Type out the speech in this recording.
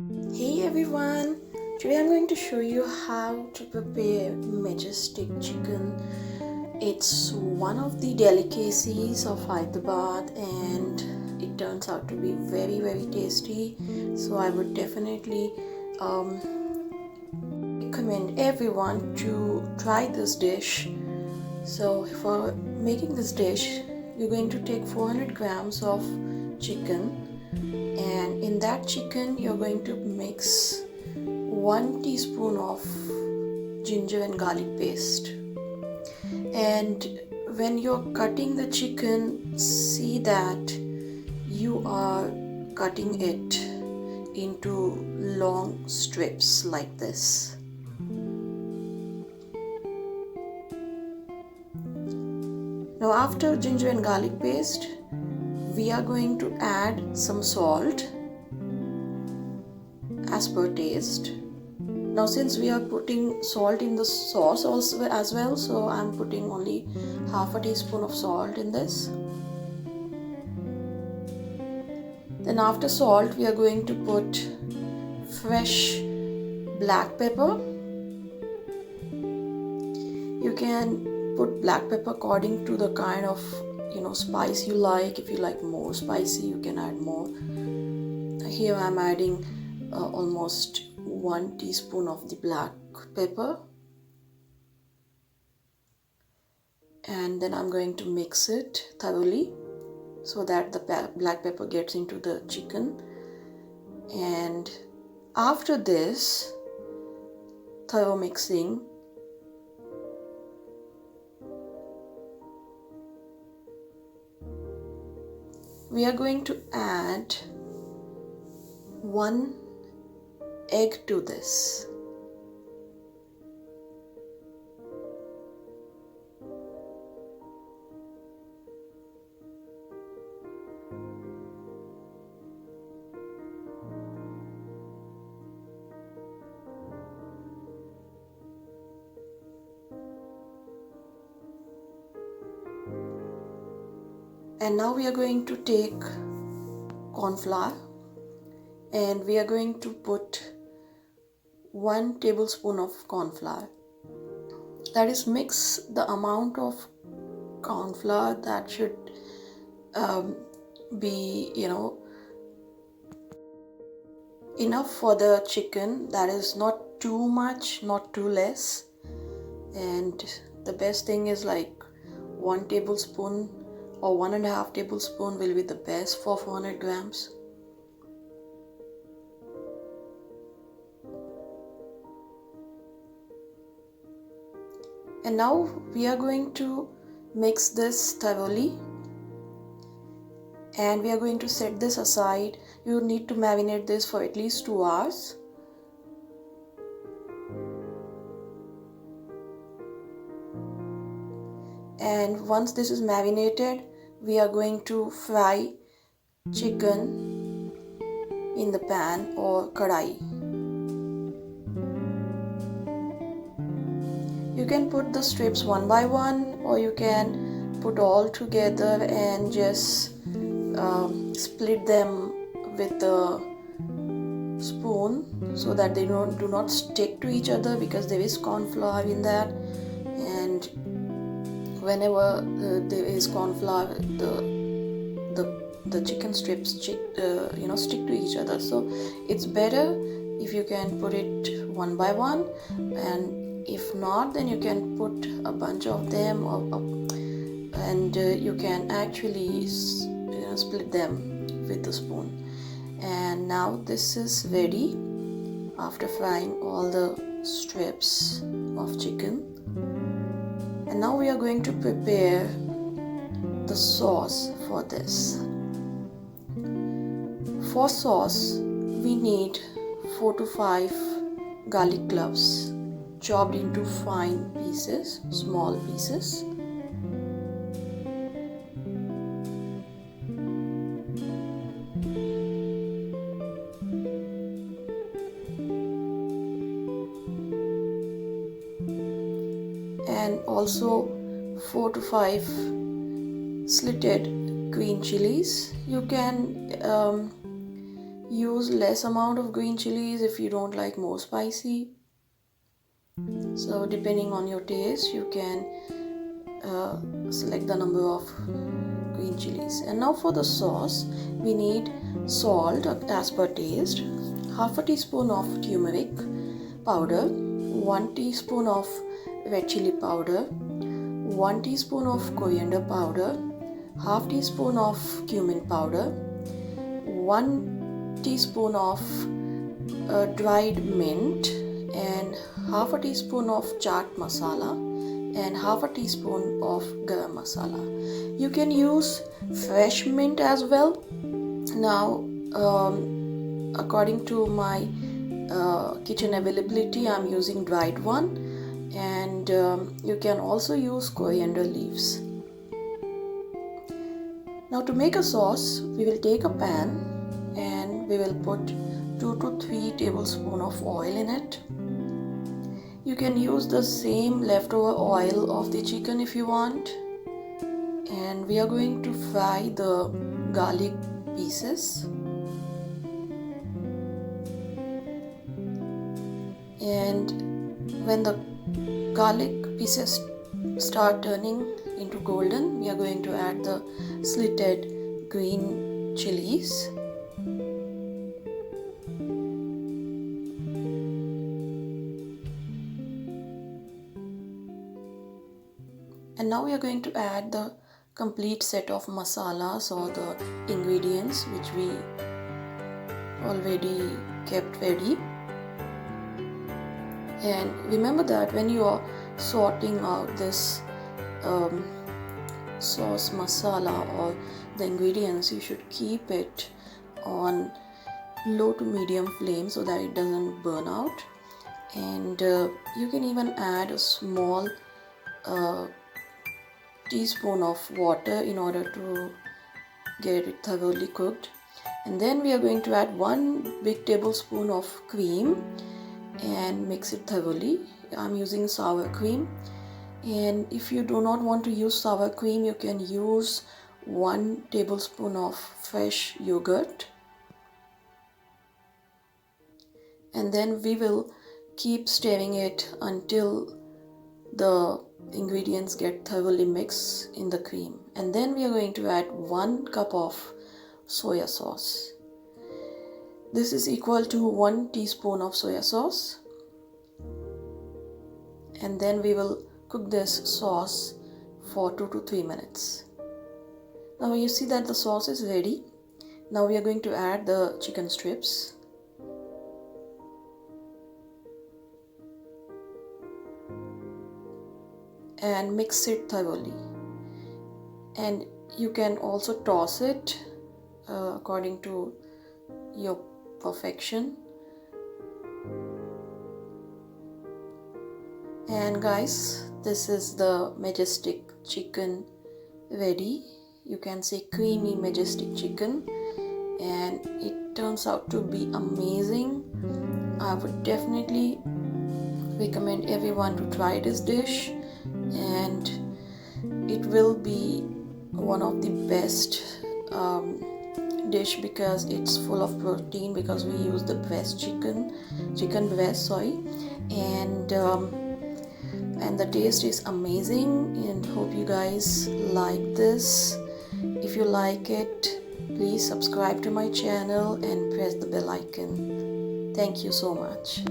Hey everyone! Today I'm going to show you how to prepare Majestic chicken. It's one of the delicacies of Hyderabad and it turns out to be very tasty. So I would definitely recommend everyone to try this dish. So for making this dish, you're going to take 400 grams of chicken, and in that chicken you're going to mix 1 teaspoon of ginger and garlic paste. And when you're cutting the chicken, see that you are cutting it into long strips like this. Now after ginger and garlic paste, we are going to add some salt as per taste. Now since we are putting salt in the sauce also as well, so I'm putting only half a teaspoon of salt in this. Then after salt, we are going to put fresh black pepper. You can put black pepper according to the kind of spice you like. If you like more spicy, you can add more. Here I'm adding almost 1 teaspoon of the black pepper, and then I'm going to mix it thoroughly so that the black pepper gets into the chicken. And after this thorough mixing, we are going to add 1 egg to this. And now we are going to take corn flour and we are going to put 1 tablespoon of corn flour. That is, mix the amount of corn flour that should be enough for the chicken. That is not too much, not too less. And the best thing is like 1 tablespoon or 1.5 tablespoon will be the best for 400 grams. And now we are going to mix this thoroughly and we are going to set this aside. You need to marinate this for at least 2 hours. And once this is marinated, we are going to fry chicken in the pan or kadai. You can put the strips one by one, or you can put all together and just split them with a spoon so that they do not stick to each other, because there is corn flour in that, and whenever there is corn flour, the chicken strips stick to each other. So it's better if you can put it one by one, and if not, then you can put a bunch of them and you can actually split them with a spoon. And now this is ready after frying all the strips of chicken. And now we are going to prepare the sauce for this. For sauce, we need 4 to 5 garlic cloves chopped into fine pieces, small pieces. And also 4 to 5 slitted green chilies. You can use less amount of green chilies if you don't like more spicy. So depending on your taste, you can select the number of green chilies. And now for the sauce, we need salt as per taste, half a teaspoon of turmeric powder, 1 teaspoon of red chili powder, 1 teaspoon of coriander powder, half teaspoon of cumin powder, 1 teaspoon of dried mint, and half a teaspoon of chaat masala, and half a teaspoon of garam masala. You can use fresh mint as well. Now according to my kitchen availability, I'm using dried one, and you can also use coriander leaves. Now to make a sauce, we will take a pan and we will put 2 to 3 tablespoons of oil in it. You can use the same leftover oil of the chicken if you want. And we are going to fry the garlic pieces. And when the garlic pieces start turning into golden, we are going to add the slitted green chilies. And now we are going to add the complete set of masalas or the ingredients which we already kept ready. And remember that when you are sorting out this sauce masala or the ingredients, you should keep it on low to medium flame so that it doesn't burn out. And you can even add a small teaspoon of water in order to get it thoroughly cooked. And then we are going to add 1 big tablespoon of cream and mix it thoroughly. I'm using sour cream, and if you do not want to use sour cream, you can use 1 tablespoon of fresh yogurt. And then we will keep stirring it until the ingredients get thoroughly mixed in the cream. And then we are going to add 1 cup of soya sauce. This is equal to 1 teaspoon of soya sauce. And then we will cook this sauce for 2 to 3 minutes. Now you see that the sauce is ready. Now we are going to add the chicken strips. And mix it thoroughly. And you can also toss it according to your perfection. And guys, this is the Majestic chicken ready. You can say creamy Majestic chicken, and it turns out to be amazing. I would definitely recommend everyone to try this dish, and it will be one of the best dish because it's full of protein, because we use the breast chicken breast, and the taste is amazing. And hope you guys like this. If you like it, please subscribe to my channel and press the bell icon. Thank you so much.